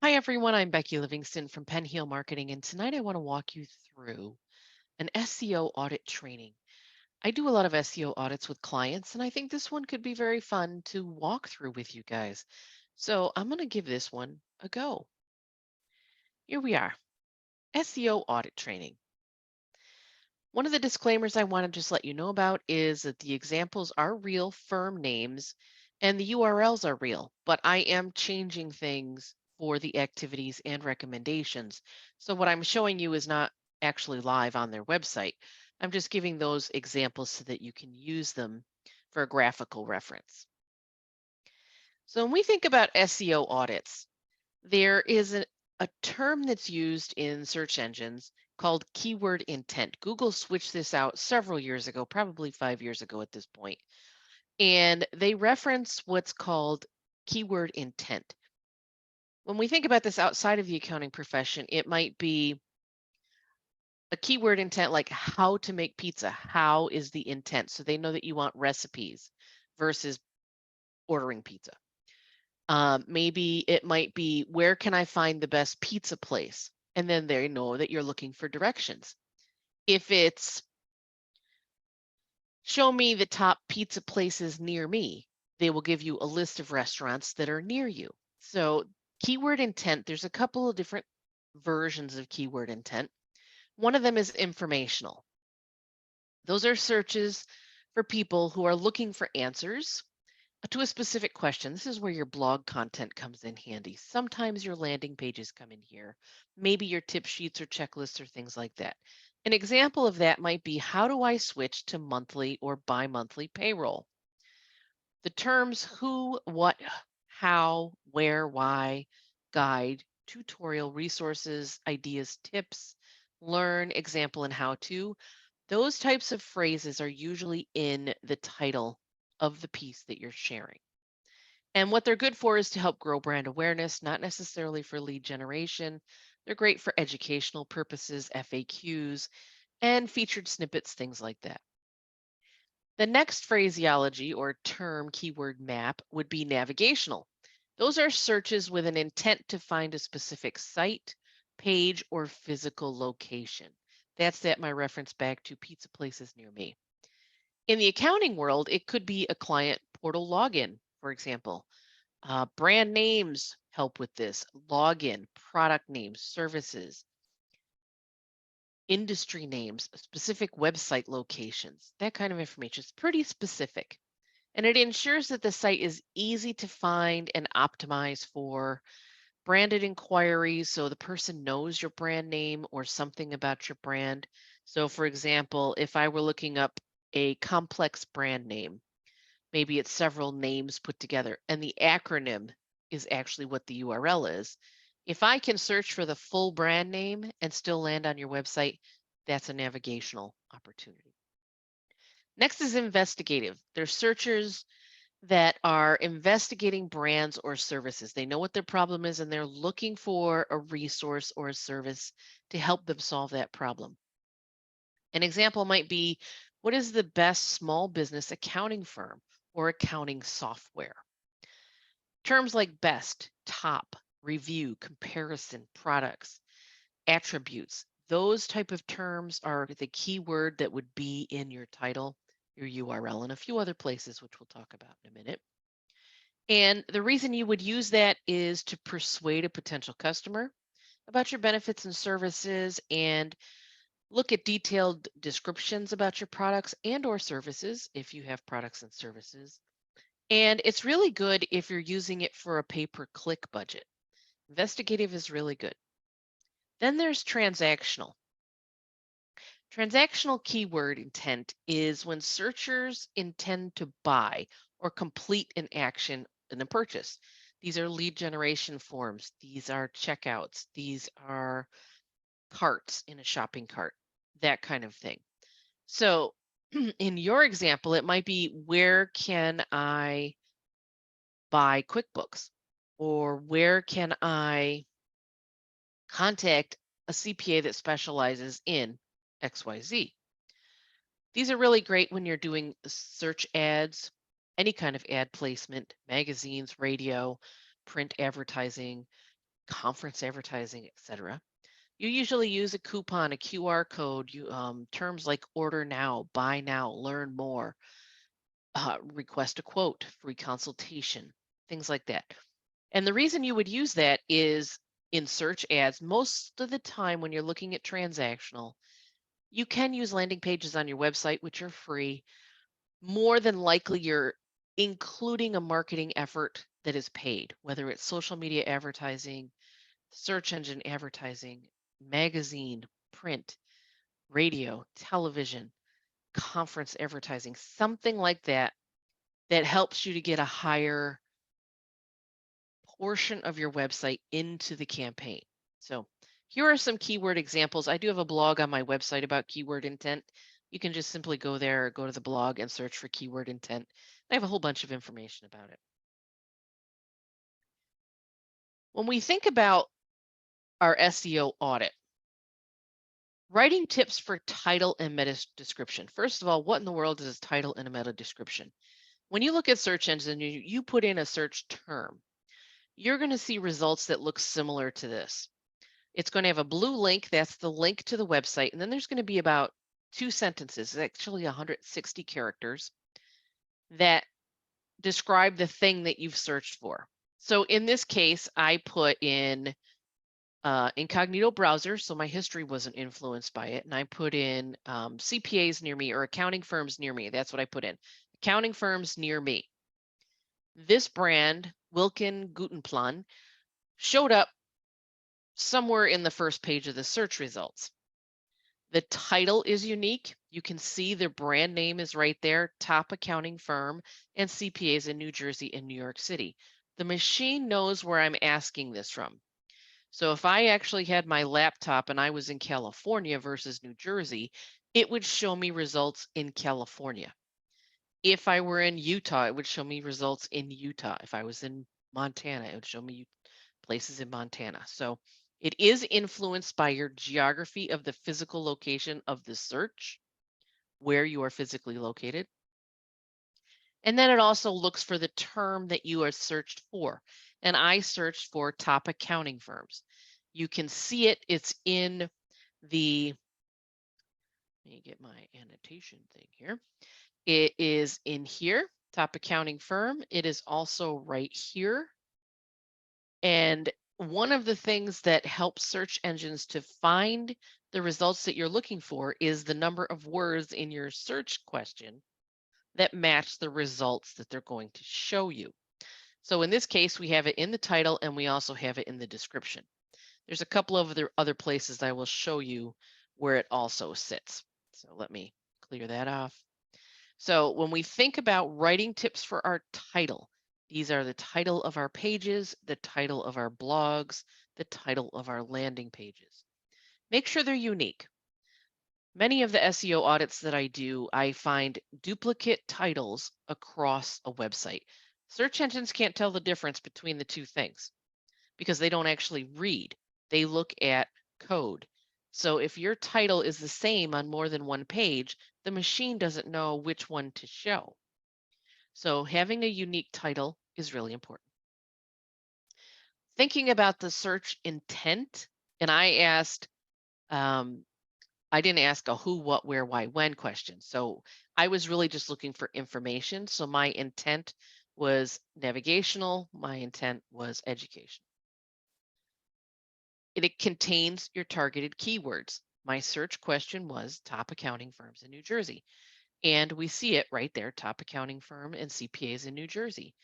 Hi, everyone. I'm Becky Livingston from Penn Heel Marketing, and tonight I want to walk you through an SEO audit training. I do a lot of SEO audits with clients, and I think this one could be very fun to walk through with you guys. So I'm going to give this one a go. Here we are, SEO audit training. One of the disclaimers I want to just let you know about is that the examples are real firm names and the URLs are real, but I am changing things for the activities and recommendations. So what I'm showing you is not actually live on their website. I'm just giving those examples so that you can use them for a graphical reference. So when we think about SEO audits, there is a term that's used in search engines called keyword intent. Google switched this out several years ago, probably 5 years ago at this point, and they reference what's called keyword intent. When we think about this outside of the accounting profession, it might be a keyword intent like how to make pizza. How is the intent? So they know that you want recipes versus ordering pizza. Maybe it might be where can I find the best pizza place? And then they know that you're looking for directions. If it's show me the top pizza places near me, they will give you a list of restaurants that are near you. So, keyword intent, there's a couple of different versions of keyword intent. One of them is informational. Those are searches for people who are looking for answers to a specific question. This is where your blog content comes in handy. Sometimes your landing pages come in here, maybe your tip sheets or checklists or things like that. An example of that might be how do I switch to monthly or bi monthly payroll? The terms who, what, how, where, why, guide, tutorial, resources, ideas, tips, learn, example, and how to. Those types of phrases are usually in the title of the piece that you're sharing. And what they're good for is to help grow brand awareness, not necessarily for lead generation. They're great for educational purposes, FAQs, and featured snippets, things like that. The next phraseology or term keyword map would be navigational. Those are searches with an intent to find a specific site, page, or physical location. That's my reference back to pizza places near me. In the accounting world, it could be a client portal login, for example. Brand names help with this, login, product names, services, industry names, specific website locations, that kind of information. It's pretty specific. And it ensures that the site is easy to find and optimize for branded inquiries. So the person knows your brand name or something about your brand. So, for example, if I were looking up a complex brand name, maybe it's several names put together, and the acronym is actually what the URL is. If I can search for the full brand name and still land on your website, that's a navigational opportunity. Next is investigative. They're searchers that are investigating brands or services. They know what their problem is and they're looking for a resource or a service to help them solve that problem. An example might be what is the best small business accounting firm or accounting software? Terms like best, top, review, comparison, products, attributes, those type of terms are the keyword that would be in your title, your URL, and a few other places, which we'll talk about in a minute. And the reason you would use that is to persuade a potential customer about your benefits and services and look at detailed descriptions about your products and or services if you have products and services. And it's really good if you're using it for a pay-per-click budget. Investigative is really good. Then there's transactional. Transactional keyword intent is when searchers intend to buy or complete an action in a purchase. These are lead generation forms. These are checkouts. These are carts in a shopping cart, that kind of thing. So in your example, it might be where can I buy QuickBooks? Or where can I contact a CPA that specializes in XYZ? These are really great when you're doing search ads, any kind of ad placement, magazines, radio, print advertising, conference advertising, etc. You usually use a coupon, a QR code, terms like order now, buy now, learn more, request a quote, free consultation, things like that. And the reason you would use that is in search ads, most of the time when you're looking at transactional, you can use landing pages on your website, which are free. More than likely, you're including a marketing effort that is paid, whether it's social media advertising, search engine advertising, magazine, print, radio, television, conference advertising, something like that, that helps you to get a higher portion of your website into the campaign. So here are some keyword examples. I do have a blog on my website about keyword intent. You can just simply go there, go to the blog and search for keyword intent. I have a whole bunch of information about it. When we think about our SEO audit, writing tips for title and meta description. First of all, what in the world is a title and a meta description? When you look at search engines and you put in a search term, you're going to see results that look similar to this. It's going to have a blue link. That's the link to the website. And then there's going to be about 2 sentences, actually 160 characters, that describe the thing that you've searched for. So in this case, I put in incognito browser, so my history wasn't influenced by it. And I put in CPAs near me or accounting firms near me. That's what I put in. Accounting firms near me. This brand, Wilkin Gutenplan, showed up somewhere in the first page of the search results. The title is unique. You can see the brand name is right there, top accounting firm, and CPAs in New Jersey and New York City. The machine knows where I'm asking this from. So if I actually had my laptop and I was in California versus New Jersey, it would show me results in California. If I were in Utah, it would show me results in Utah. If I was in Montana, it would show me places in Montana. So it is influenced by your geography of the physical location of the search, where you are physically located. And then it also looks for the term that you are searched for. And I searched for top accounting firms. You can see it. It's in the, let me get my annotation thing here. It is in here, top accounting firm. It is also right here. And one of the things that helps search engines to find the results that you're looking for is the number of words in your search question that match the results that they're going to show you. So in this case, we have it in the title and we also have it in the description. There's a couple of other places I will show you where it also sits. So let me clear that off. So when we think about writing tips for our title, these are the title of our pages, the title of our blogs, the title of our landing pages. Make sure they're unique. Many of the SEO audits that I do, I find duplicate titles across a website. Search engines can't tell the difference between the two things because they don't actually read. They look at code. So if your title is the same on more than one page, the machine doesn't know which one to show. So having a unique title is really important. Thinking about the search intent, and I didn't ask a who, what, where, why, when question. So I was really just looking for information. So my intent was navigational. My intent was education. It contains your targeted keywords. My search question was top accounting firms in New Jersey. And we see it right there, top accounting firm and CPAs in New Jersey.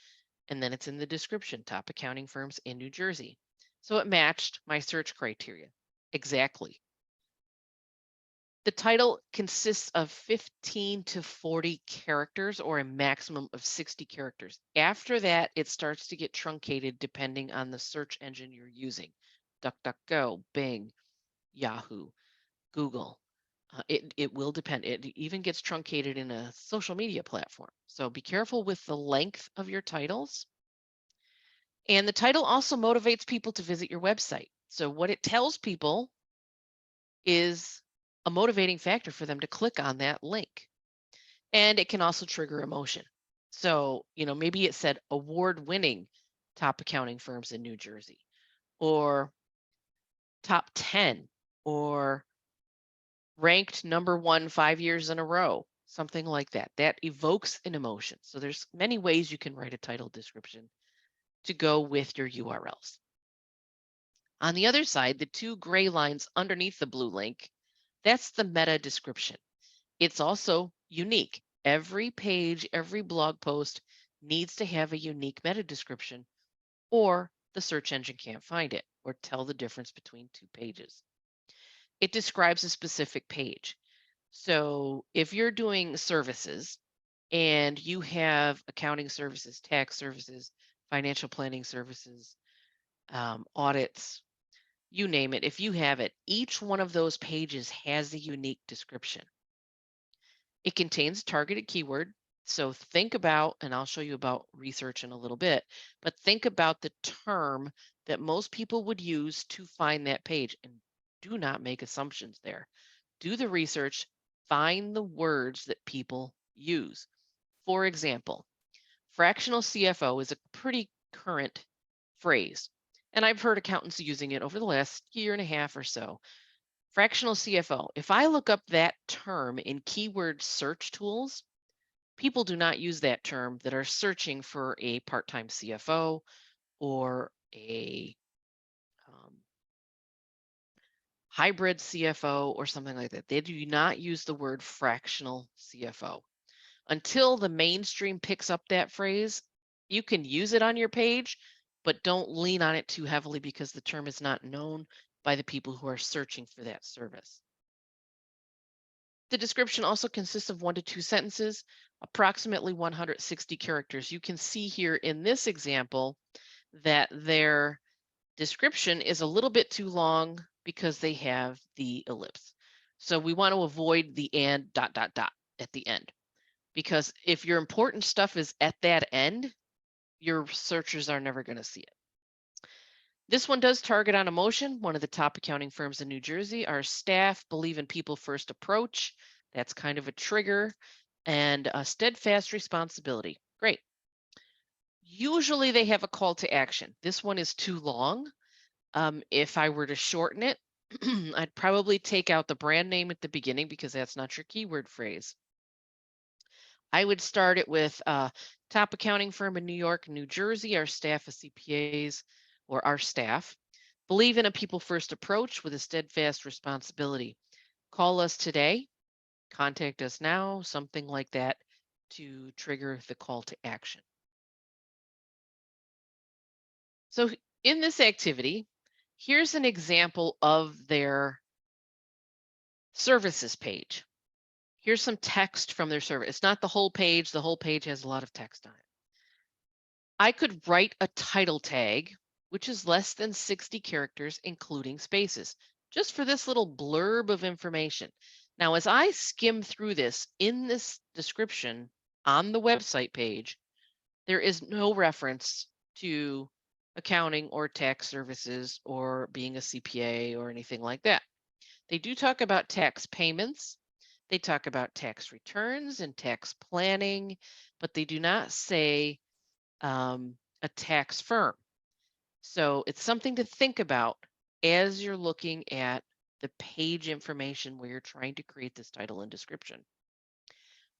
And then it's in the description, top accounting firms in New Jersey. So it matched my search criteria exactly. The title consists of 15 to 40 characters or a maximum of 60 characters. After that, it starts to get truncated depending on the search engine you're using. DuckDuckGo, Bing, Yahoo, Google. It will depend. It even gets truncated in a social media platform. So be careful with the length of your titles. And the title also motivates people to visit your website. So what it tells people is a motivating factor for them to click on that link. And it can also trigger emotion. So, maybe it said award-winning top accounting firms in New Jersey, or top 10 or ranked number 1 5 years in a row, something like that. That evokes an emotion. So there's many ways you can write a title description to go with your URLs. On the other side, the two gray lines underneath the blue link, that's the meta description. It's also unique. Every page, every blog post needs to have a unique meta description, or the search engine can't find it or tell the difference between two pages. It describes a specific page. So if you're doing services and you have accounting services, tax services, financial planning services, audits, you name it, if you have it, each one of those pages has a unique description. It contains targeted keyword. So think about, and I'll show you about research in a little bit, but think about the term that most people would use to find that page, and do not make assumptions there. Do the research, find the words that people use. For example, fractional CFO is a pretty current phrase, and I've heard accountants using it over the last year and a half or so. Fractional CFO. If I look up that term in keyword search tools, people do not use that term that are searching for a part-time CFO or a hybrid CFO or something like that. They do not use the word fractional CFO. Until the mainstream picks up that phrase, you can use it on your page, but don't lean on it too heavily because the term is not known by the people who are searching for that service. The description also consists of 1 to 2 sentences, approximately 160 characters. You can see here in this example that their description is a little bit too long because they have the ellipse. So we want to avoid the and ... at the end, because if your important stuff is at that end, your searchers are never going to see it. This one does target on emotion. One of the top accounting firms in New Jersey. Our staff believe in people first approach. That's kind of a trigger. And a steadfast responsibility. Great. Usually they have a call to action. This one is too long. If I were to shorten it, I'd probably take out the brand name at the beginning because that's not your keyword phrase. I would start it with top accounting firm in New York, New Jersey. Our staff of CPAs, or our staff, believe in a people first approach with a steadfast responsibility. Call us today, contact us now, something like that to trigger the call to action. So in this activity, here's an example of their services page. Here's some text from their service. It's not the whole page. The whole page has a lot of text on it. I could write a title tag, which is less than 60 characters, including spaces, just for this little blurb of information. Now, as I skim through this, in this description on the website page, there is no reference to accounting or tax services or being a CPA or anything like that. They do talk about tax payments. They talk about tax returns and tax planning, but they do not say a tax firm. So it's something to think about as you're looking at the page information where you're trying to create this title and description.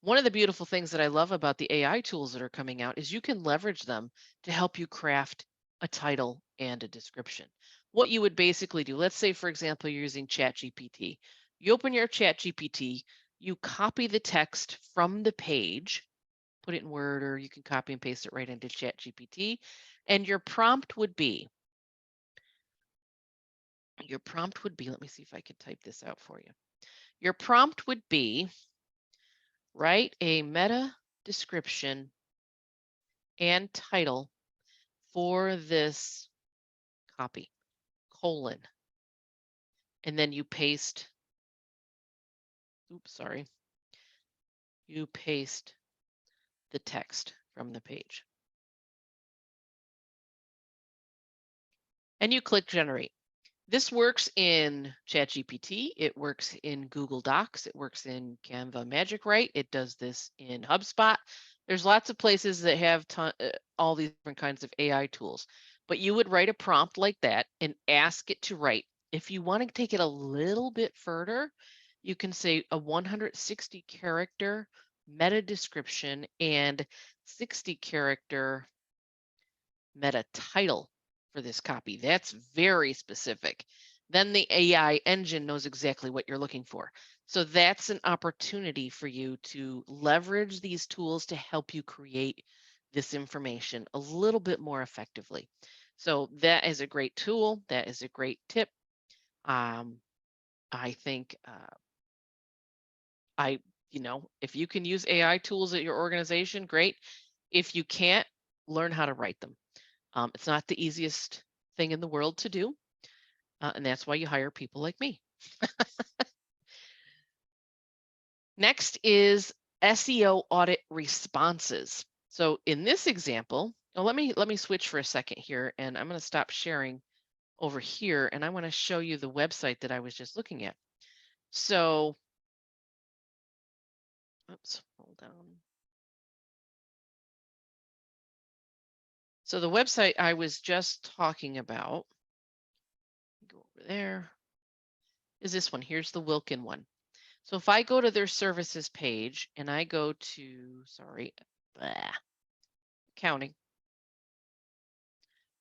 One of the beautiful things that I love about the AI tools that are coming out is you can leverage them to help you craft a title and a description. What you would basically do, let's say, for example, you're using ChatGPT. You open your ChatGPT, you copy the text from the page, put it in Word, or you can copy and paste it right into ChatGPT. And your prompt would be, let me see if I can type this out for you. Your prompt would be, write a meta description and title for this copy, colon. And then you paste, you paste the text from the page. And you click generate. This works in ChatGPT, it works in Google Docs, it works in Canva Magic Write, it does this in HubSpot. There's lots of places that have all these different kinds of AI tools. But you would write a prompt like that and ask it to write. If you want to take it a little bit further, you can say a 160 character meta description and 60 character meta title for this copy. That's very specific. Then the AI engine knows exactly what you're looking for. So that's an opportunity for you to leverage these tools to help you create this information a little bit more effectively. So that is a great tool. That is a great tip. Um, I think if you can use AI tools at your organization, great. If you can't, learn how to write them. It's not the easiest thing in the world to do, and that's why you hire people like me. Next is SEO audit responses. So in this example, let me switch for a second here, and I'm going to stop sharing over here, and I want to show you the website that I was just looking at. So, oops, hold on. So the website I was just talking about, go over there, is this one. Here's the Wilkin one. So if I go to their services page and I go to, accounting,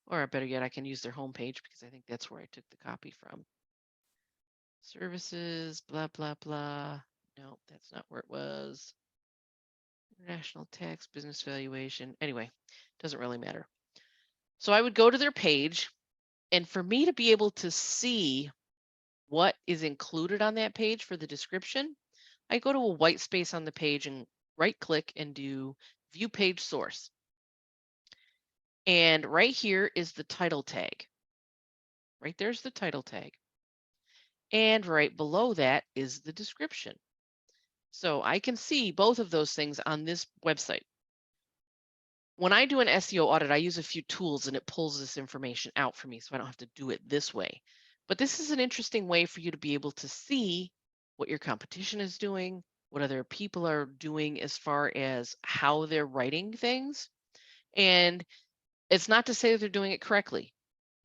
or better yet, I can use their homepage because I think that's where I took the copy from. Services, blah, blah, blah. No, that's not where it was. International tax, business valuation. Anyway, doesn't really matter. So I would go to their page, and for me to be able to see what is included on that page for the description, I go to a white space on the page and right click and do view page source. And right here is the title tag. Right there's the title tag. And right below that is the description. So I can see both of those things on this website. When I do an SEO audit, I use a few tools and it pulls this information out for me so I don't have to do it this way. But this is an interesting way for you to be able to see what your competition is doing, what other people are doing as far as how they're writing things. And it's not to say that they're doing it correctly,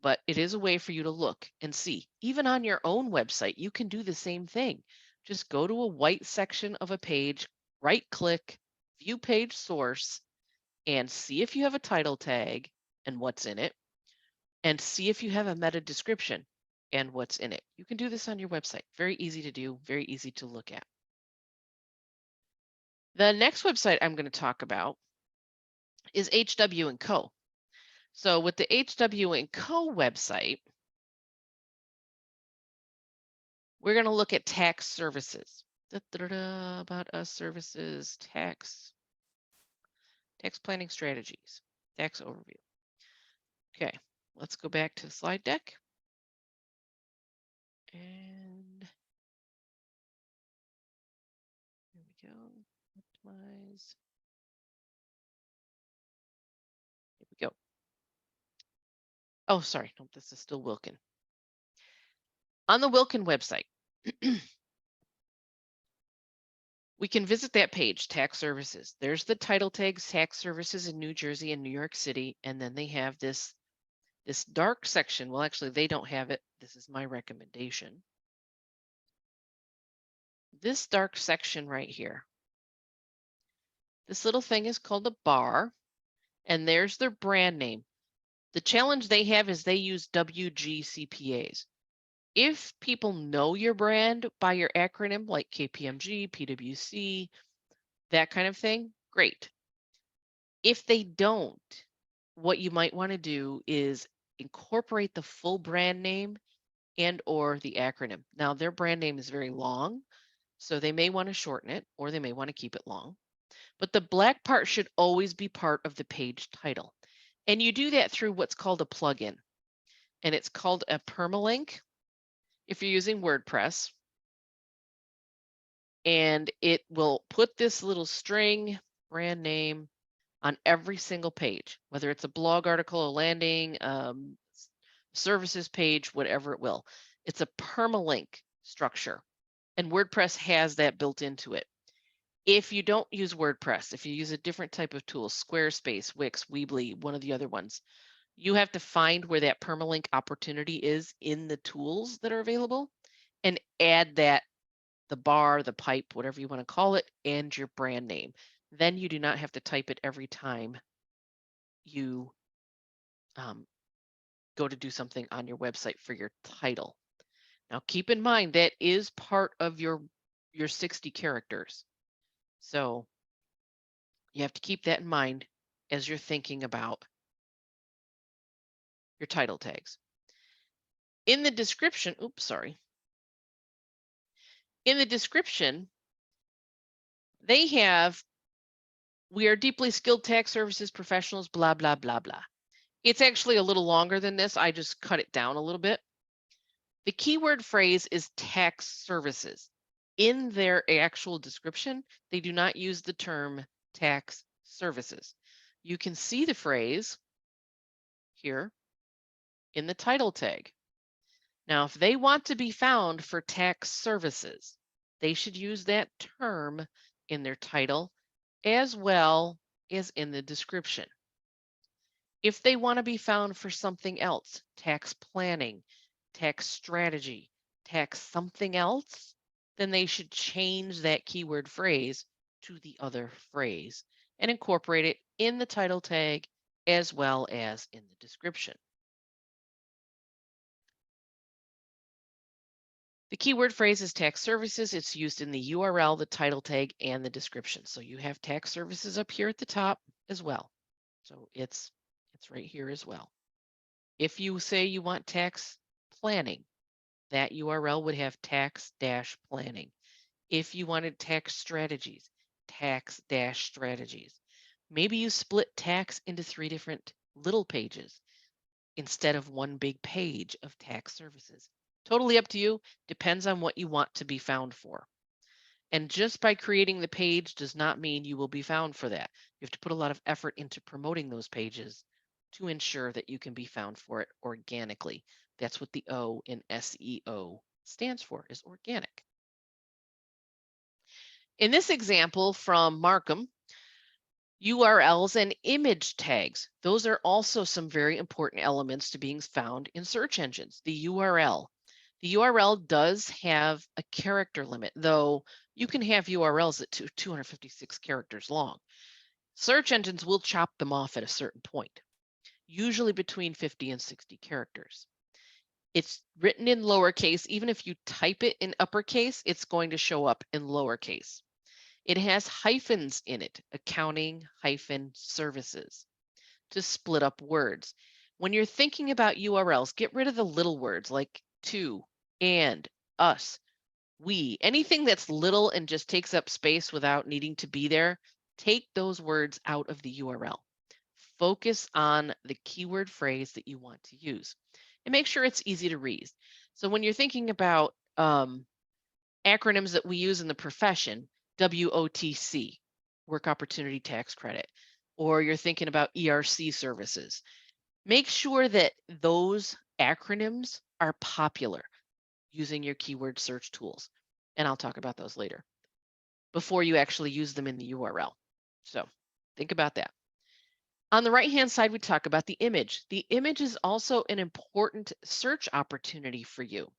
but it is a way for you to look and see. Even on your own website, you can do the same thing. Just go to a white section of a page, right click, view page source, and see if you have a title tag and what's in it, and see if you have a meta description and what's in it. You can do this on your website. Very easy to do, very easy to look at. The next website I'm going to talk about is HW & Co. So with the HW & Co website, we're going to look at tax services. About us services, tax planning strategies, tax overview. Okay, let's go back to the slide deck. And here we go, optimize. Here we go. Oh, sorry, no, this is still Wilkin. On the Wilkin website, we can visit that page, tax services. There's the title tags, tax services in New Jersey and New York City, and then they have this dark section. Well, actually, they don't have it. This is my recommendation. This dark section right here. This little thing is called a bar, and there's their brand name. The challenge they have is they use WGCPAs. If people know your brand by your acronym like KPMG, PwC, that kind of thing, great. If they don't, what you might want to do is incorporate the full brand name and or the acronym. Now their brand name is very long, so they may want to shorten it or they may want to keep it long. But the black part should always be part of the page title. And you do that through what's called a plugin. And it's called a permalink if you're using WordPress. And it will put this little string brand name on every single page, whether it's a blog article, a landing, services page, whatever it will. It's a permalink structure, and WordPress has that built into it. If you don't use WordPress, if you use a different type of tool, Squarespace, Wix, Weebly, one of the other ones, You have to find where that permalink opportunity is in the tools that are available and add that, the bar, the pipe, whatever you want to call it, and your brand name. Then you do not have to type it every time you um, go to do something on your website for your title. Now keep in mind that is part of your 60 characters. So you have to keep that in mind as you're thinking about your title tags. In the description, oops, sorry. In the description, they have, we are deeply skilled tax services professionals, blah, blah, blah, blah. It's actually a little longer than this. I just cut it down a little bit. The keyword phrase is tax services. In their actual description, they do not use the term tax services. You can see the phrase here in the title tag. Now, if they want to be found for tax services, they should use that term in their title as well as in the description. If they want to be found for something else, tax planning, tax strategy, tax something else, then they should change that keyword phrase to the other phrase and incorporate it in the title tag as well as in the description. The keyword phrase is tax services. It's used in the URL, the title tag, and the description. So you have tax services up here at the top as well. So it's right here as well. If you say you want tax planning, that URL would have tax-planning. If you wanted tax strategies, tax-strategies. Maybe you split tax into 3 different little pages instead of one big page of tax services. Totally up to you, depends on what you want to be found for. And just by creating the page does not mean you will be found for that. You have to put a lot of effort into promoting those pages to ensure that you can be found for it organically. That's what the O in SEO stands for, is organic. In this example from Markham, URLs and image tags. Those are also some very important elements to being found in search engines. The URL. The URL does have a character limit, though you can have URLs at 256 characters long. Search engines will chop them off at a certain point, usually between 50 and 60 characters. It's written in lowercase. Even if you type it in uppercase, it's going to show up in lowercase. It has hyphens in it, accounting hyphen services, to split up words. When you're thinking about URLs, get rid of the little words like to, and, us, we. Anything that's little and just takes up space without needing to be there, take those words out of the URL. Focus on the keyword phrase that you want to use and make sure it's easy to read. So when you're thinking about acronyms that we use in the profession, WOTC, Work Opportunity Tax Credit, or you're thinking about ERC services, make sure that those acronyms are popular using your keyword search tools. And I'll talk about those later before you actually use them in the URL. So think about that. On the right-hand side, we talk about the image. The image is also an important search opportunity for you.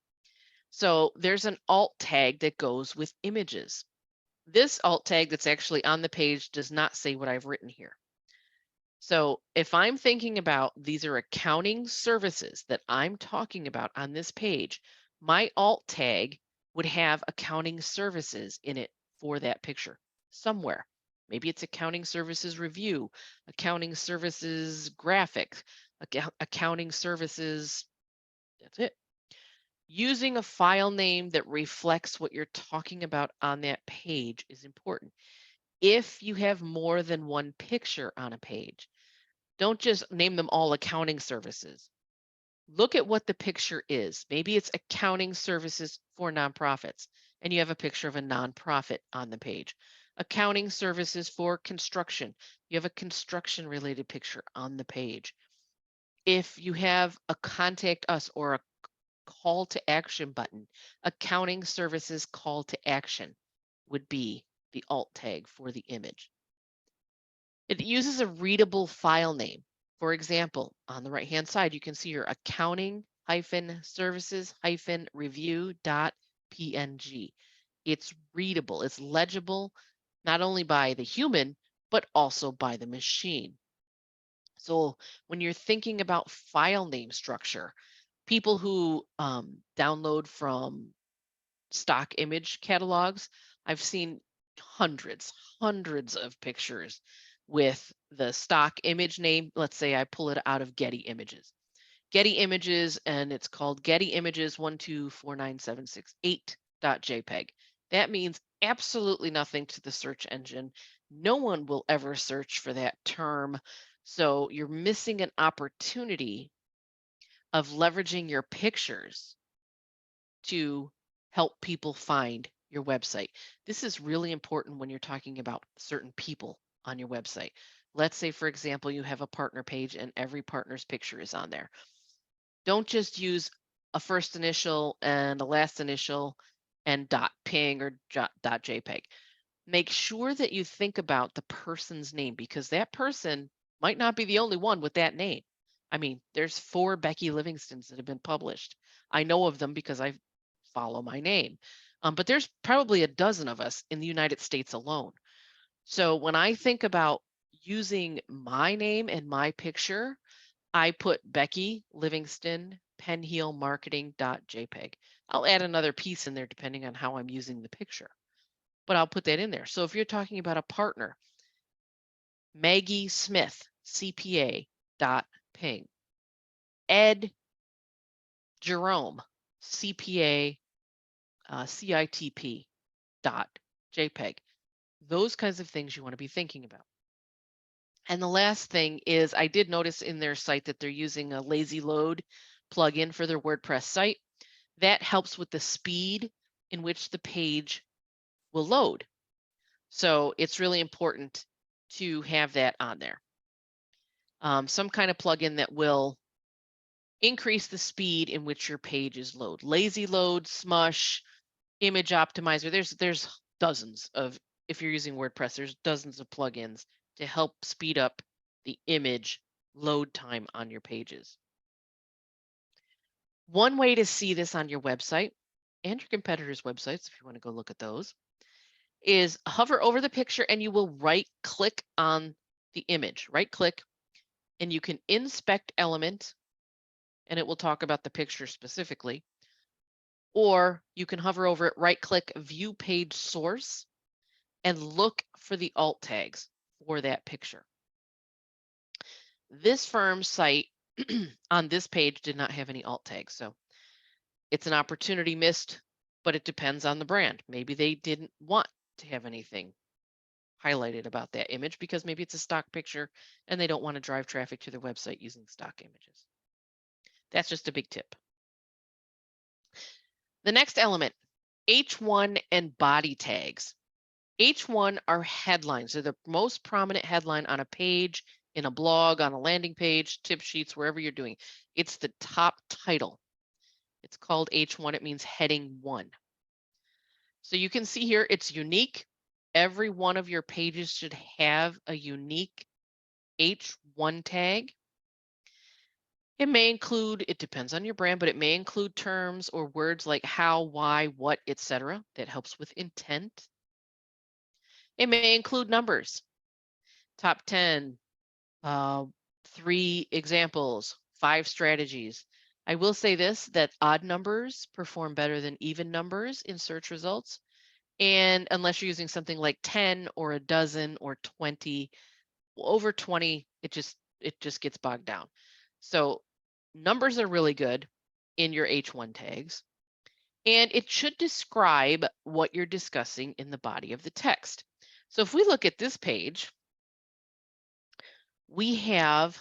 So there's an alt tag that goes with images. This alt tag that's actually on the page does not say what I've written here. So if I'm thinking about these are accounting services that I'm talking about on this page, my alt tag would have accounting services in it for that picture somewhere. Maybe it's accounting services review, accounting services graphic, accounting services, that's it. Using a file name that reflects what you're talking about on that page is important. If you have more than one picture on a page, don't just name them all accounting services. Look at what the picture is. Maybe it's accounting services for nonprofits, and you have a picture of a nonprofit on the page. Accounting services for construction. You have a construction related picture on the page. If you have a contact us or a call to action button, accounting services call to action would be the alt tag for the image. It uses a readable file name. For example, on the right-hand side, you can see your accounting-services-review.png. It's readable, it's legible, not only by the human, but also by the machine. So when you're thinking about file name structure, people who download from stock image catalogs, I've seen hundreds of pictures with the stock image name. Let's say I pull it out of Getty Images. Getty Images, and it's called Getty Images 1249768.jpg. That means absolutely nothing to the search engine. No one will ever search for that term. So you're missing an opportunity of leveraging your pictures to help people find your website. This is really important when you're talking about certain people on your website. Let's say, for example, you have a partner page and every partner's picture is on there. Don't just use a first initial and a last initial and .ping or .jpg. Make sure that you think about the person's name, because that person might not be the only one with that name. I mean, there's 4 Becky Livingstons that have been published. I know of them because I follow my name. But there's probably a dozen of us in the United States alone. So when I think about using my name and my picture, I put Becky Livingston penheelmarketing.jpg. I'll add another piece in there depending on how I'm using the picture, but I'll put that in there. So if you're talking about a partner, Maggie Smith CPA.ping, Ed Jerome CPA CITP.jpg. Those kinds of things you want to be thinking about. And the last thing is, I did notice in their site that they're using a lazy load plugin for their WordPress site. That helps with the speed in which the page will load. So it's really important to have that on there. Some kind of plugin that will increase the speed in which your pages load. Lazy load, Smush, Image Optimizer. There's dozens of, if you're using WordPress, there's dozens of plugins to help speed up the image load time on your pages. One way to see this on your website and your competitors' websites, if you want to go look at those, is hover over the picture and you will right click on the image, right click, and you can inspect element, and it will talk about the picture specifically. Or you can hover over it, right click, view page source, and look for the alt tags for that picture. This firm's site on this page did not have any alt tags, so it's an opportunity missed, but it depends on the brand. Maybe they didn't want to have anything highlighted about that image because maybe it's a stock picture and they don't want to drive traffic to their website using stock images. That's just a big tip. The next element, H1 and body tags. H1 are headlines. They're the most prominent headline on a page, in a blog, on a landing page, tip sheets, wherever you're doing. It's the top title. It's called H1. It means heading 1. So you can see here it's unique. Every one of your pages should have a unique H1 tag. It may include, it depends on your brand, but it may include terms or words like how, why, what, etc. That helps with intent. It may include numbers, top 10, 3 examples, 5 strategies. I will say this, that odd numbers perform better than even numbers in search results. And unless you're using something like 10 or a dozen or 20, over 20, it just gets bogged down. So numbers are really good in your H1 tags, and it should describe what you're discussing in the body of the text. So if we look at this page, we have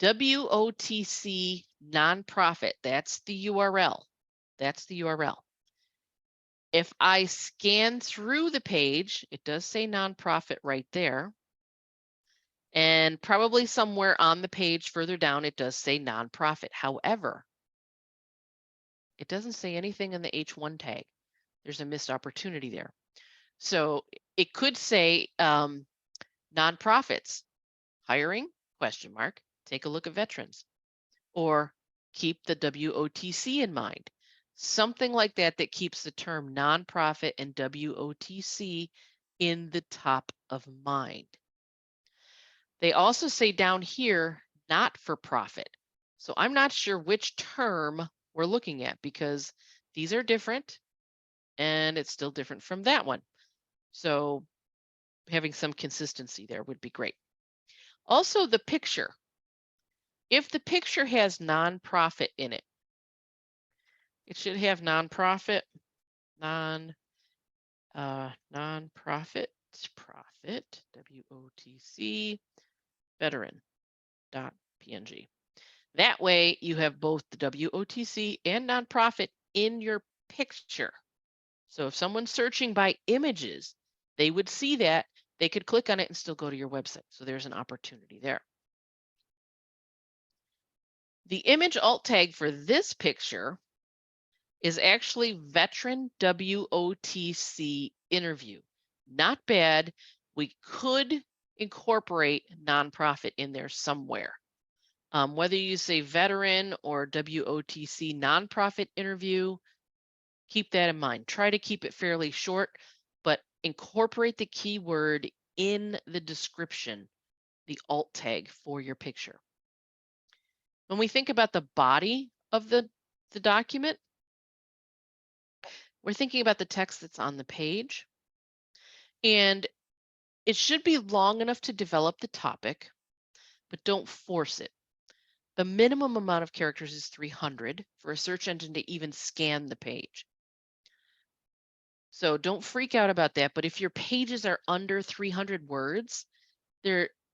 WOTC nonprofit. That's the URL. That's the URL. If I scan through the page, it does say nonprofit right there. And probably somewhere on the page further down, it does say nonprofit. However, it doesn't say anything in the H1 tag. There's a missed opportunity there. So it could say Nonprofits, hiring, question mark, take a look at veterans. Or keep the WOTC in mind. Something like that that keeps the term nonprofit and WOTC in the top of mind. They also say down here, not for profit. So I'm not sure which term we're looking at because these are different and it's still different from that one. So having some consistency there would be great. Also, the picture. If the picture has nonprofit in it, it should have nonprofit, nonprofit, profit, WOTC, veteran.png. That way you have both the WOTC and nonprofit in your picture. So if someone's searching by images, they would see that, they could click on it and still go to your website. So there's an opportunity there. The image alt tag for this picture is actually veteran WOTC interview. Not bad. We could incorporate nonprofit in there somewhere. Whether you say veteran or WOTC nonprofit interview, keep that in mind. Try to keep it fairly short, but incorporate the keyword in the description, the alt tag for your picture. When we think about the body of the document, we're thinking about the text that's on the page. And it should be long enough to develop the topic, but don't force it. The minimum amount of characters is 300 for a search engine to even scan the page. So don't freak out about that. But if your pages are under 300 words,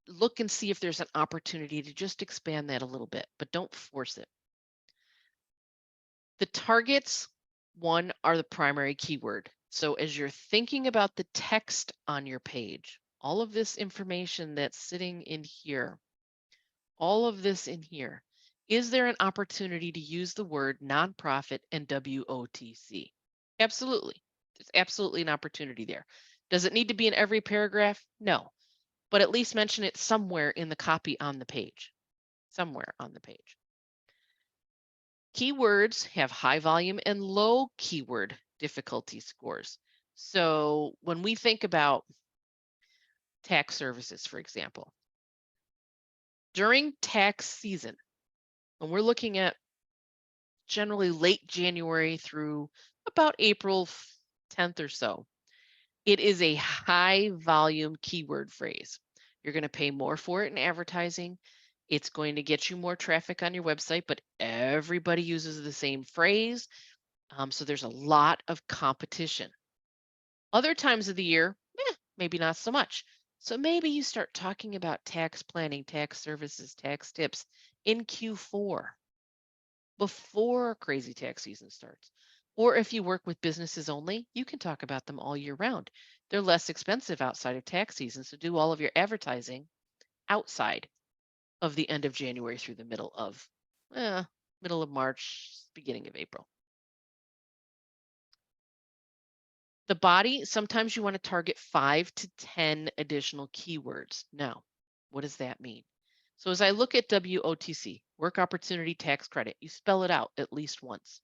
look and see if there's an opportunity to just expand that a little bit, but don't force it. The targets, one, are the primary keyword. So as you're thinking about the text on your page, all of this information that's sitting in here, all of this in here, is there an opportunity to use the word nonprofit and WOTC? Absolutely. There's absolutely an opportunity there. Does it need to be in every paragraph? No, but at least mention it somewhere in the copy on the page, somewhere on the page. Keywords have high volume and low keyword difficulty scores. So when we think about tax services, for example, during tax season, when we're looking at generally late January through about April 10th or so, it is a high volume keyword phrase. You're going to pay more for it in advertising. It's going to get you more traffic on your website, but everybody uses the same phrase. So there's a lot of competition. Other times of the year, maybe not so much. So maybe you start talking about tax planning, tax services, tax tips in Q4 before crazy tax season starts. Or if you work with businesses only, you can talk about them all year round. They're less expensive outside of tax season, so do all of your advertising outside of the end of January through the middle of March, beginning of April. The body, sometimes you want to target 5 to 10 additional keywords. Now, what does that mean? So as I look at WOTC, work opportunity tax credit, you spell it out at least once.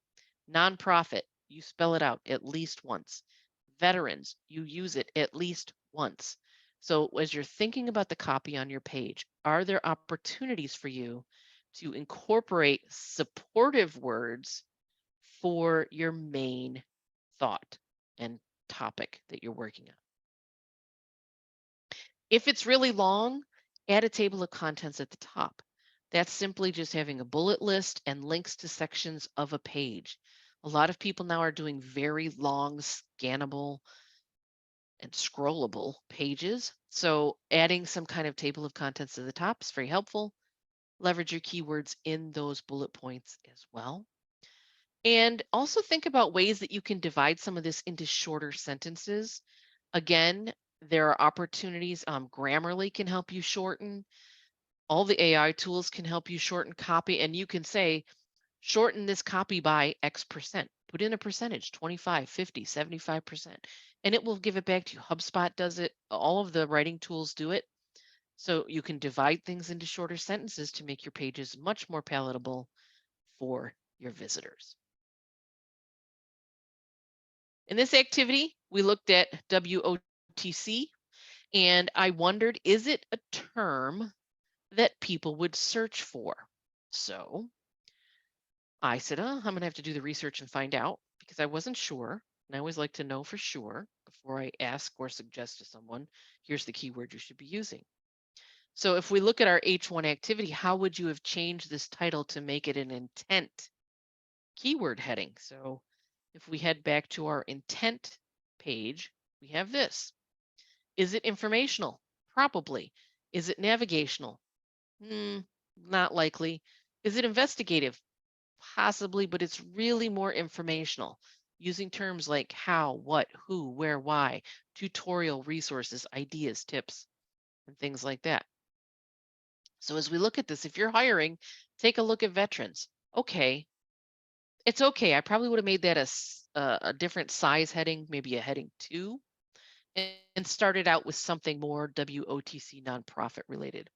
Nonprofit, you spell it out at least once. Veterans, you use it at least once. So as you're thinking about the copy on your page, are there opportunities for you to incorporate supportive words for your main thought and topic that you're working on? If it's really long, add a table of contents at the top. That's simply just having a bullet list and links to sections of a page. A lot of people now are doing very long, scannable, and scrollable pages. So adding some kind of table of contents to the top is very helpful. Leverage your keywords in those bullet points as well. And also think about ways that you can divide some of this into shorter sentences. Again, there are opportunities. Grammarly can help you shorten. All the AI tools can help you shorten copy. And you can say, shorten this copy by X%. Put in a percentage, 25, 50, 75%. And it will give it back to you. HubSpot does it. All of the writing tools do it. So you can divide things into shorter sentences to make your pages much more palatable for your visitors. In this activity, we looked at WOTC, and I wondered, is it a term that people would search for? So I said, I'm going to have to do the research and find out because I wasn't sure. And I always like to know for sure before I ask or suggest to someone, here's the keyword you should be using. So if we look at our H1 activity, how would you have changed this title to make it an intent keyword heading? So if we head back to our intent page, we have this. Is it informational? Probably. Is it navigational? Not likely. Is it investigative? Possibly, but it's really more informational, using terms like how, what, who, where, why, tutorial resources, ideas, tips, and things like that. So as we look at this, if you're hiring, take a look at veterans. Okay, it's okay. I probably would have made that a different size heading, maybe a heading 2, and started out with something more WOTC nonprofit related.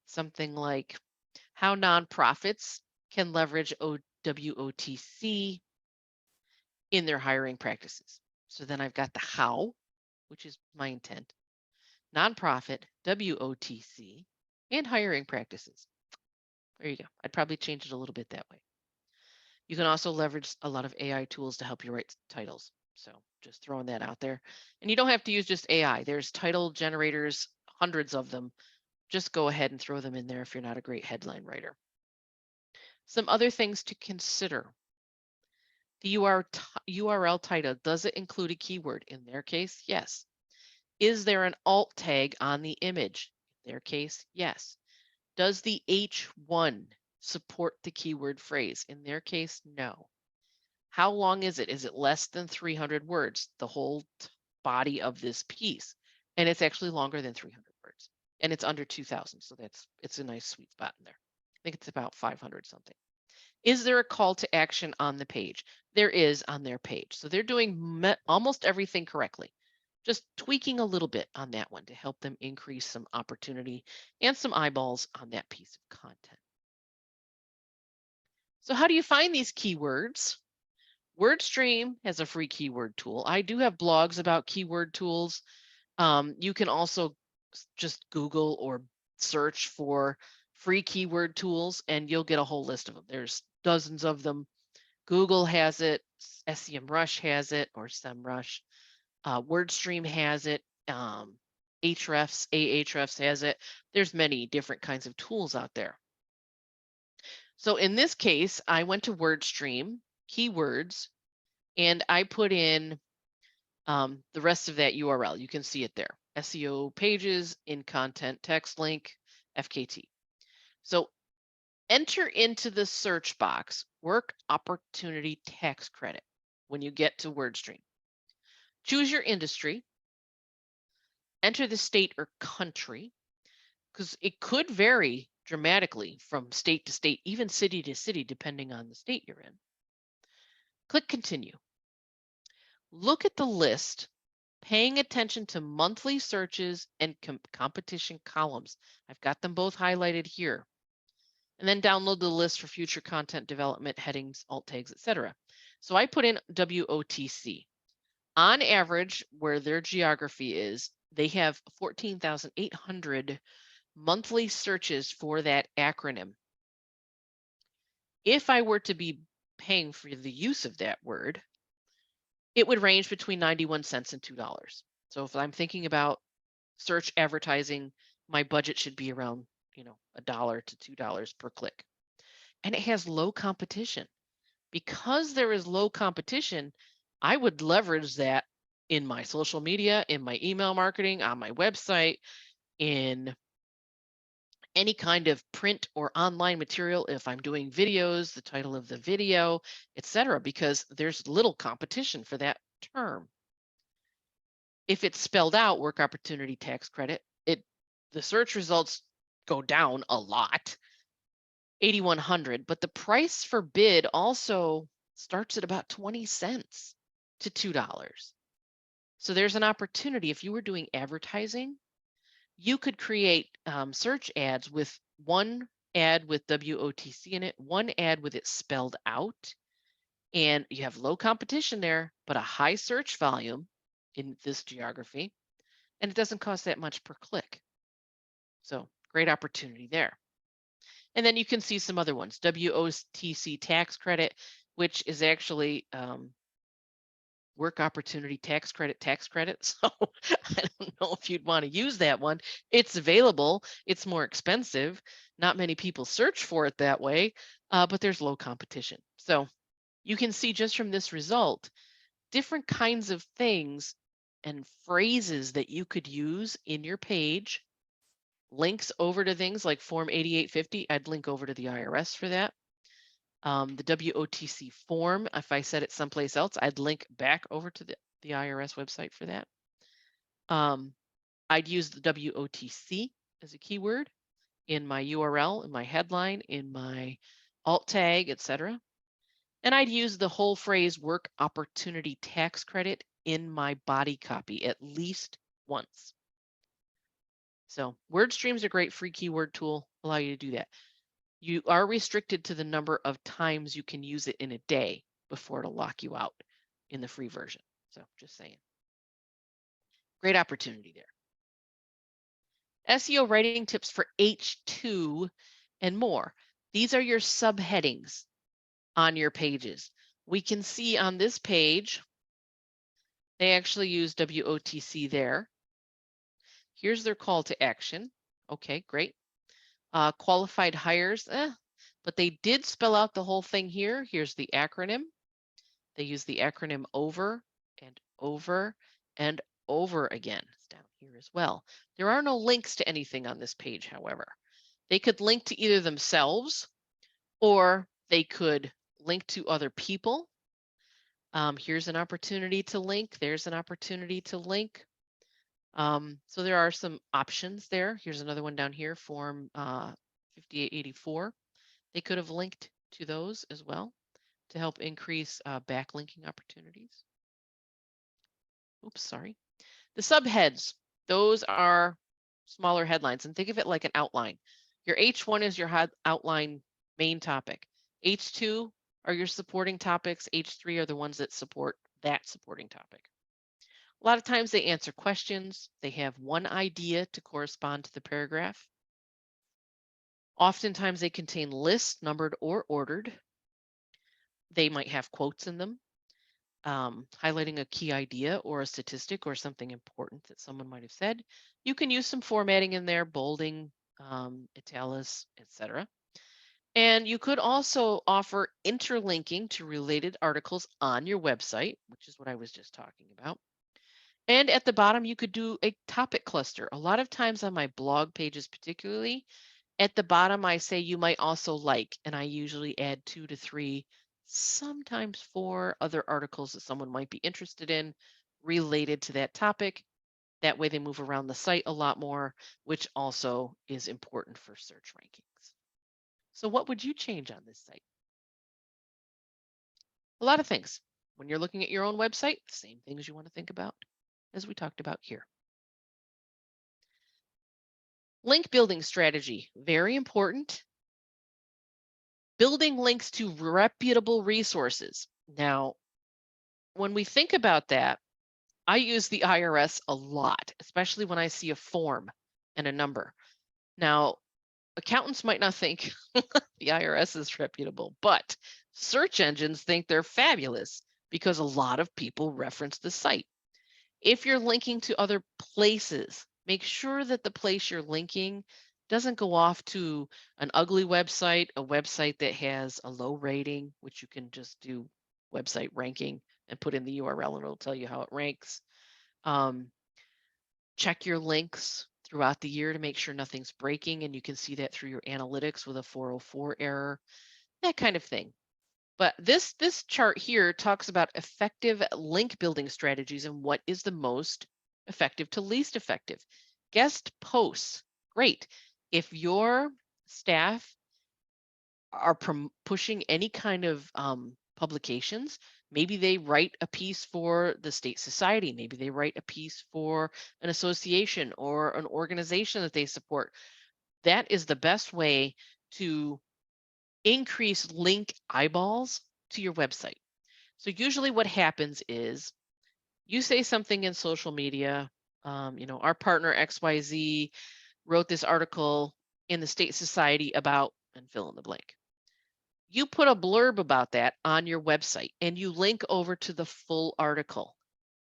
Something like how nonprofits can leverage WOTC in their hiring practices. So then I've got the how, which is my intent, nonprofit, WOTC, and hiring practices. There you go. I'd probably change it a little bit that way. You can also leverage a lot of AI tools to help you write titles. So just throwing that out there. And you don't have to use just AI. There's title generators, hundreds of them. Just go ahead and throw them in there if you're not a great headline writer. Some other things to consider. The URL title, does it include a keyword? In their case, yes. Is there an alt tag on the image? In their case, yes. Does the H1 support the keyword phrase? In their case, no. How long is it? Is it less than 300 words, the whole body of this piece? And it's actually longer than 300 words. And it's under 2,000, so it's a nice sweet spot in there. I think it's about 500 something. Is there a call to action on the page? There is on their page. So they're doing almost everything correctly. Just tweaking a little bit on that one to help them increase some opportunity and some eyeballs on that piece of content. So how do you find these keywords? WordStream has a free keyword tool. I do have blogs about keyword tools. You can also just Google or search for free keyword tools and you'll get a whole list of them. There's dozens of them. Google has it, SEMrush has it, or SEMrush. WordStream has it. Ahrefs has it. There's many different kinds of tools out there. So in this case, I went to WordStream, keywords, and I put in the rest of that URL. You can see it there. SEO pages, in content, text link, FKT. So enter into the search box, work opportunity tax credit when you get to WordStream. Choose your industry, enter the state or country, because it could vary dramatically from state to state, even city to city, depending on the state you're in. Click continue. Look at the list, paying attention to monthly searches and competition columns. I've got them both highlighted here. And then download the list for future content development, headings, alt tags, etc. So I put in WOTC. On average, where their geography is, they have 14,800 monthly searches for that acronym. If I were to be paying for the use of that word, it would range between 91 cents and $2. So if I'm thinking about search advertising, my budget should be around, $1 to $2 per click. And it has low competition. Because there is low competition, I would leverage that in my social media, in my email marketing, on my website, in any kind of print or online material. If I'm doing videos, the title of the video, etc., because there's little competition for that term. If it's spelled out, work opportunity tax credit, the search results go down a lot, 8,100, but the price for bid also starts at about 20 cents to $2. So there's an opportunity if you were doing advertising, you could create search ads with one ad with WOTC in it, one ad with it spelled out, and you have low competition there, but a high search volume in this geography, and it doesn't cost that much per click. So great opportunity there. And then you can see some other ones, WOTC tax credit, which is actually work opportunity tax credit, tax credit. So I don't know if you'd want to use that one. It's available. It's more expensive. Not many people search for it that way, but there's low competition. So you can see just from this result, different kinds of things and phrases that you could use in your page, links over to things like Form 8850. I'd link over to the IRS for that. The WOTC form, if I said it someplace else, I'd link back over to the IRS website for that. I'd use the WOTC as a keyword in my URL, in my headline, in my alt tag, etc. And I'd use the whole phrase work opportunity tax credit in my body copy at least once. So WordStream's a great free keyword tool, allow you to do that. You are restricted to the number of times you can use it in a day before it'll lock you out in the free version. So just saying. Great opportunity there. SEO writing tips for H2 and more. These are your subheadings on your pages. We can see on this page, they actually use WOTC there. Here's their call to action. Okay, great. Qualified hires, but they did spell out the whole thing here. Here's the acronym. They use the acronym over and over and over again. It's down here as well. There are no links to anything on this page, however. They could link to either themselves or they could link to other people. Here's an opportunity to link. There's an opportunity to link. So there are some options there. Here's another one down here, Form 5884. They could have linked to those as well to help increase backlinking opportunities. Oops, sorry. The subheads, those are smaller headlines, and think of it like an outline. Your H1 is your outline main topic. H2 are your supporting topics. H3 are the ones that support that supporting topic. A lot of times they answer questions. They have one idea to correspond to the paragraph. Oftentimes they contain lists, numbered or ordered. They might have quotes in them, highlighting a key idea or a statistic or something important that someone might have said. You can use some formatting in there, bolding, italics, etc. And you could also offer interlinking to related articles on your website, which is what I was just talking about. And at the bottom, you could do a topic cluster. A lot of times on my blog pages, particularly, at the bottom, I say you might also like, and I usually add 2 to 3, sometimes 4 other articles that someone might be interested in related to that topic. That way they move around the site a lot more, which also is important for search rankings. So what would you change on this site? A lot of things. When you're looking at your own website, same things you want to think about as we talked about here. Link building strategy, very important. Building links to reputable resources. Now, when we think about that, I use the IRS a lot, especially when I see a form and a number. Now, accountants might not think the IRS is reputable, but search engines think they're fabulous because a lot of people reference the site. If you're linking to other places, make sure that the place you're linking doesn't go off to an ugly website, a website that has a low rating, which you can just do website ranking and put in the URL and it'll tell you how it ranks. Check your links throughout the year to make sure nothing's breaking, and you can see that through your analytics with a 404 error, that kind of thing. But this chart here talks about effective link building strategies and what is the most effective to least effective. Guest posts, great. If your staff are pushing any kind of publications. Maybe they write a piece for the state society. Maybe they write a piece for an association or an organization that they support. That is the best way to increase link eyeballs to your website. So usually what happens is you say something in social media, our partner XYZ wrote this article in the State Society about, and fill in the blank. You put a blurb about that on your website and you link over to the full article.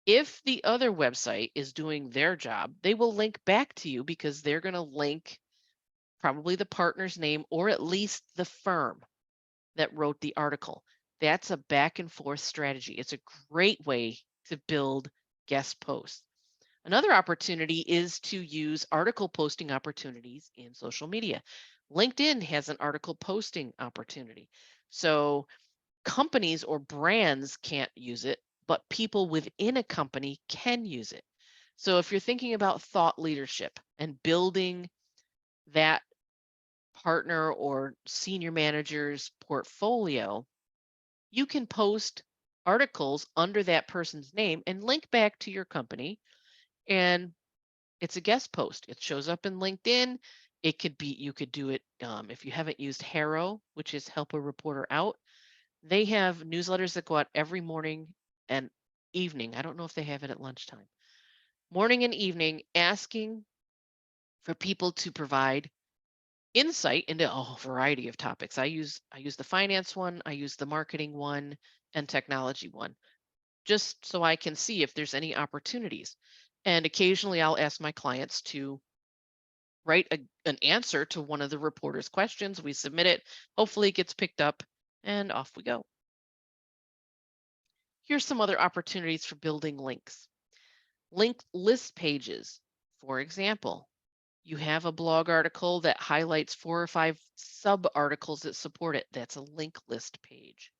If the other website is doing their job, they will link back to you because they're going to link probably the partner's name or at least the firm that wrote the article. That's a back and forth strategy. It's a great way to build guest posts. Another opportunity is to use article posting opportunities in social media. LinkedIn has an article posting opportunity. So companies or brands can't use it, but people within a company can use it. So if you're thinking about thought leadership and building that partner or senior manager's portfolio, you can post articles under that person's name and link back to your company. And it's a guest post. It shows up in LinkedIn. It could be, you could do it if you haven't used Harrow, which is Help a Reporter Out. They have newsletters that go out every morning and evening. I don't know if they have it at lunchtime. Morning and evening, asking for people to provide insight into a variety of topics. I use the finance one, I use the marketing one, and technology one, just so I can see if there's any opportunities. And occasionally I'll ask my clients to write an answer to one of the reporter's questions. We submit it, hopefully it gets picked up, and off we go. Here's some other opportunities for building links. Linked list pages. For example, you have a blog article that highlights 4 or 5 sub articles that support it. That's a link list page.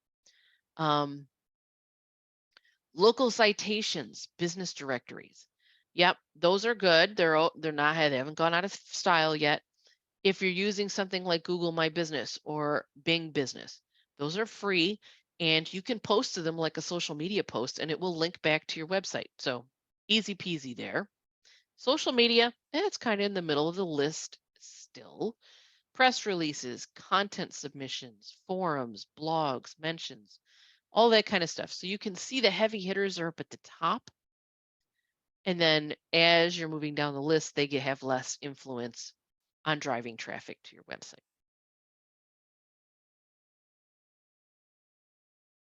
Local citations, business directories. Yep, those are good. They haven't gone out of style yet. If you're using something like Google My Business or Bing Business, those are free and you can post to them like a social media post and it will link back to your website. So easy peasy there. Social media, it's kind of in the middle of the list still. Press releases, content submissions, forums, blogs, mentions, all that kind of stuff. So you can see the heavy hitters are up at the top. And then as you're moving down the list, they have less influence on driving traffic to your website.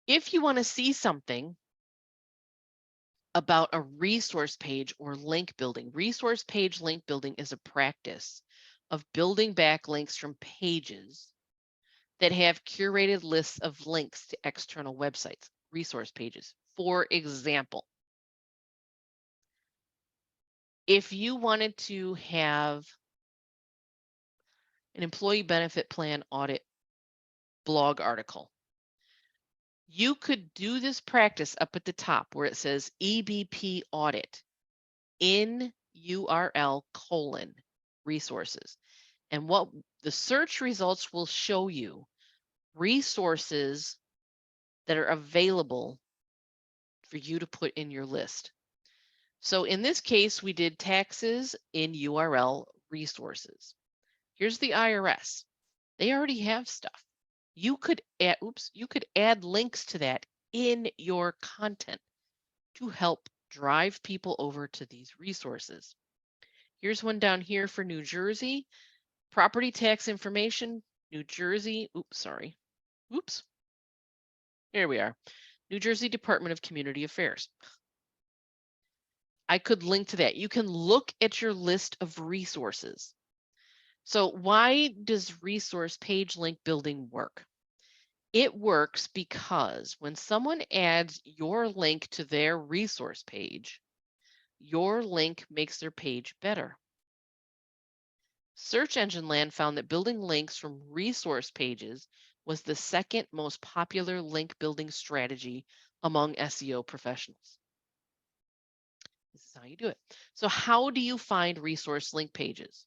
If you want to see something about a resource page or link building, resource page link building is a practice of building backlinks from pages that have curated lists of links to external websites, resource pages. For example, if you wanted to have an employee benefit plan audit blog article, you could do this practice up at the top where it says EBP audit in URL : resources. And what the search results will show you resources that are available for you to put in your list. So in this case, we did taxes in URL resources. Here's the IRS. They already have stuff. You could add links to that in your content to help drive people over to these resources. Here's one down here for New Jersey. Property tax information, New Jersey. Oops. Here we are. New Jersey Department of Community Affairs. I could link to that. You can look at your list of resources. So why does resource page link building work? It works because when someone adds your link to their resource page, your link makes their page better. Search Engine Land found that building links from resource pages was the second most popular link building strategy among SEO professionals. This is how you do it. So how do you find resource link pages?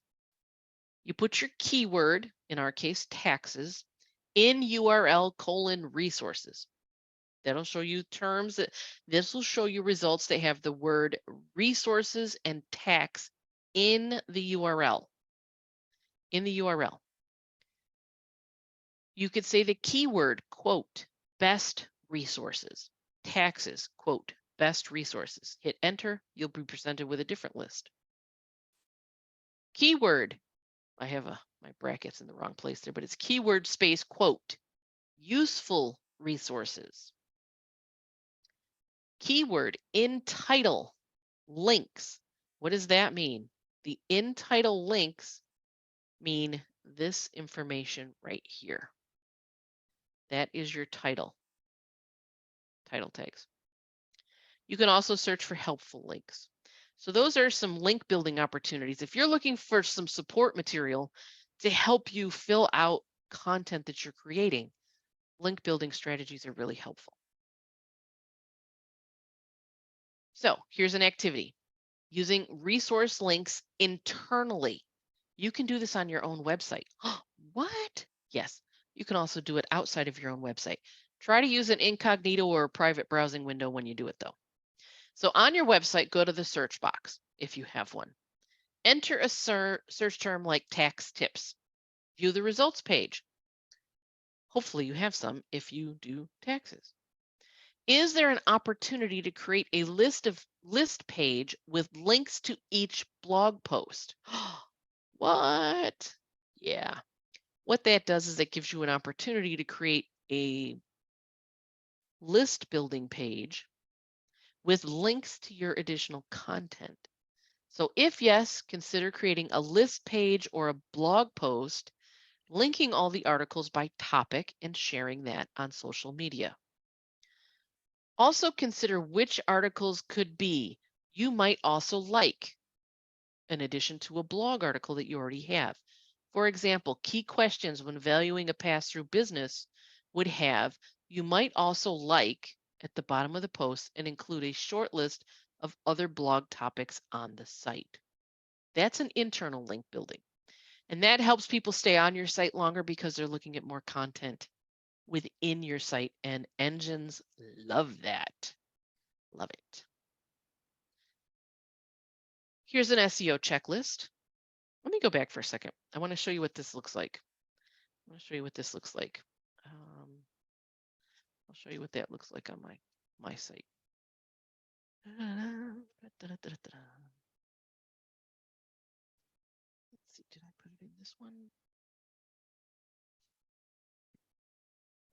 You put your keyword, in our case, taxes, in URL : resources. That'll show you terms that this will show you results that have the word resources and tax in the URL. In the URL. You could say the keyword, quote, best resources, taxes, quote, best resources. Hit enter, you'll be presented with a different list. Keyword, I have my brackets in the wrong place there, but it's keyword space, quote, useful resources. Keyword in title, links. What does that mean? The in title links mean this information right here. That is your title tags. You can also search for helpful links. So those are some link building opportunities. If you're looking for some support material to help you fill out content that you're creating, link building strategies are really helpful. So here's an activity using resource links internally. You can do this on your own website. What? Yes, you can also do it outside of your own website. Try to use an incognito or a private browsing window when you do it though. So on your website, go to the search box if you have one. Enter a search term like tax tips. View the results page. Hopefully you have some if you do taxes. Is there an opportunity to create a list page with links to each blog post? What? Yeah. What that does is it gives you an opportunity to create a list building page with links to your additional content. So if yes, consider creating a list page or a blog post, linking all the articles by topic and sharing that on social media. Also consider which articles could be you might also like in addition to a blog article that you already have. For example, key questions when valuing a pass-through business would have you might also like at the bottom of the post and include a short list of other blog topics on the site. That's an internal link building. And that helps people stay on your site longer because they're looking at more content within your site, and engines love that. Love it. Here's an SEO checklist. Let me go back for a second. I want to show you what this looks like. I want to show you what this looks like. I'll show you what that looks like on my site. Let's see, did I put it in this one?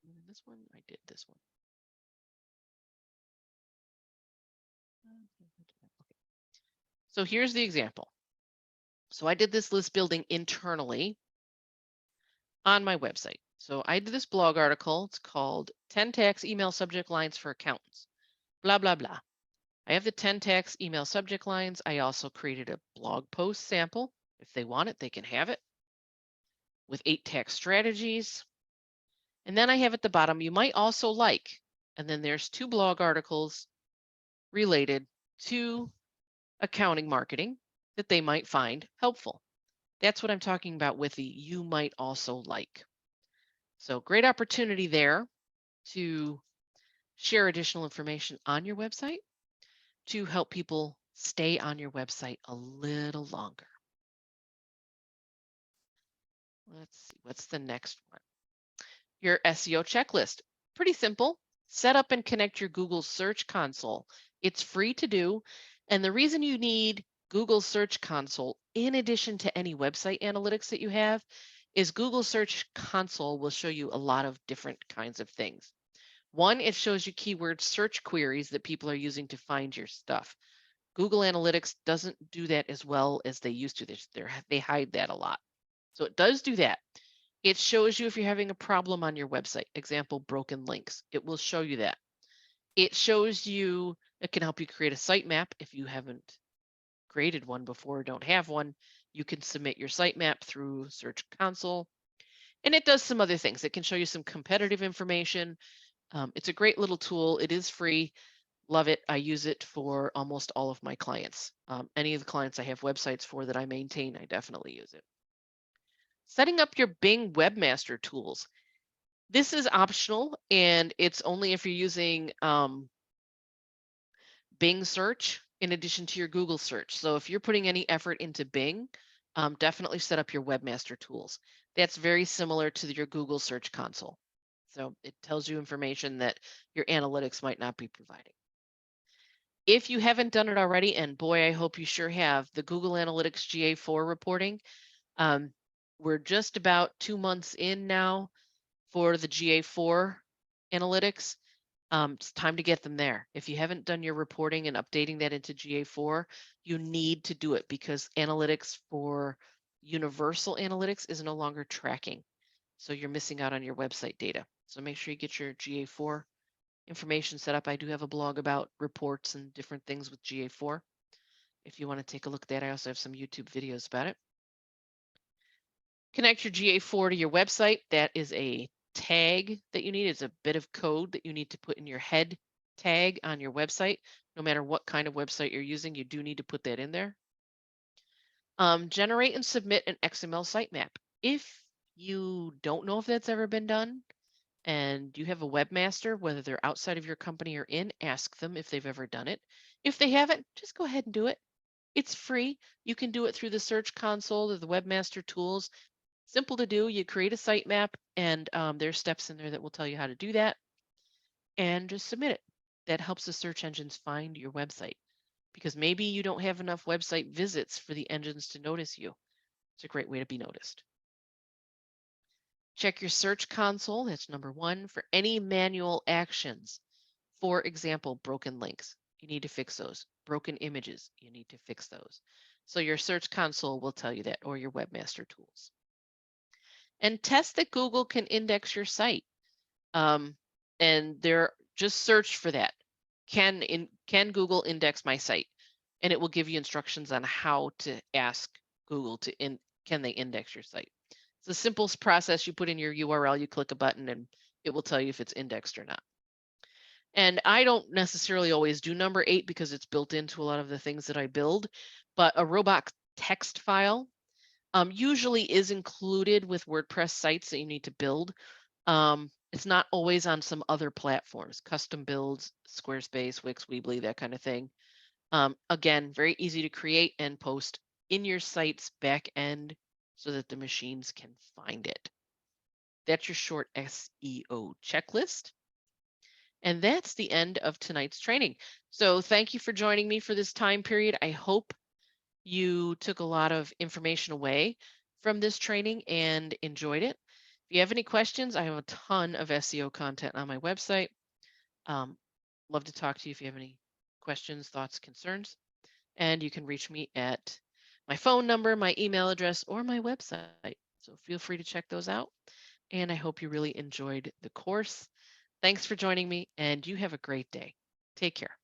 In this one? I did this one. Okay. So here's the example. So I did this list building internally on my website. So I did this blog article. It's called 10 Tax Email Subject Lines for Accountants. Blah, blah, blah. I have the 10 tax email subject lines. I also created a blog post sample. If they want it, they can have it with 8 tax strategies. And then I have at the bottom, you might also like, and then there's 2 blog articles related to accounting marketing that they might find helpful. That's what I'm talking about with the you might also like. So great opportunity there to share additional information on your website to help people stay on your website a little longer. Let's see, what's the next one? Your SEO checklist. Pretty simple. Set up and connect your Google Search Console. It's free to do. And the reason you need Google Search Console, in addition to any website analytics that you have, is Google Search Console will show you a lot of different kinds of things. One, it shows you keyword search queries that people are using to find your stuff. Google Analytics doesn't do that as well as they used to. They hide that a lot. So it does do that. It shows you if you're having a problem on your website. Example, broken links. It will show you that. It shows you, it can help you create a sitemap if you haven't created one before or don't have one. You can submit your sitemap through Search Console. And it does some other things. It can show you some competitive information. It's a great little tool. It is free. Love it. I use it for almost all of my clients. Any of the clients I have websites for that I maintain, I definitely use it. Setting up your Bing Webmaster Tools. This is optional, and it's only if you're using Bing search in addition to your Google search. So if you're putting any effort into Bing, definitely set up your webmaster tools. That's very similar to your Google search console. So it tells you information that your analytics might not be providing. If you haven't done it already, and boy, I hope you sure have, the Google Analytics GA4 reporting, um, we're just about 2 months in now for the GA4 analytics. It's time to get them there. If you haven't done your reporting and updating that into GA4, you need to do it because analytics for universal analytics is no longer tracking. So you're missing out on your website data. So make sure you get your GA4 information set up. I do have a blog about reports and different things with GA4. If you want to take a look at that, I also have some YouTube videos about it. Connect your GA4 to your website. That is a tag that you need. It's a bit of code that you need to put in your head tag on your website. No matter what kind of website you're using, you do need to put that in there. Generate and submit an XML sitemap. If you don't know if that's ever been done and you have a webmaster, whether they're outside of your company or in, ask them if they've ever done it. If they haven't, just go ahead and do it. It's free. You can do it through the Search Console or the Webmaster Tools. Simple to do. You create a sitemap, and there's steps in there that will tell you how to do that, and just submit it. That helps the search engines find your website because maybe you don't have enough website visits for the engines to notice you. It's a great way to be noticed. Check your Search Console, that's number one, for any manual actions. For example, broken links. You need to fix those. Broken images. You need to fix those. So your Search Console will tell you that, or your Webmaster Tools. And test that Google can index your site. And there, just search for that. Can Google index my site? And it will give you instructions on how to ask Google to can they index your site. It's the simplest process. You put in your URL, you click a button, and it will tell you if it's indexed or not. And I don't necessarily always do number 8 because it's built into a lot of the things that I build, but a robot text file usually is included with WordPress sites that you need to build. It's not always on some other platforms, custom builds, Squarespace, Wix, Weebly, that kind of thing. Again, very easy to create and post in your site's back end so that the machines can find it. That's your short SEO checklist. And that's the end of tonight's training. So thank you for joining me for this time period. I hope you took a lot of information away from this training and enjoyed it. If you have any questions, I have a ton of SEO content on my website. Love to talk to you if you have any questions, thoughts, concerns. And you can reach me at my phone number, my email address, or my website. So feel free to check those out. And I hope you really enjoyed the course. Thanks for joining me, and you have a great day. Take care.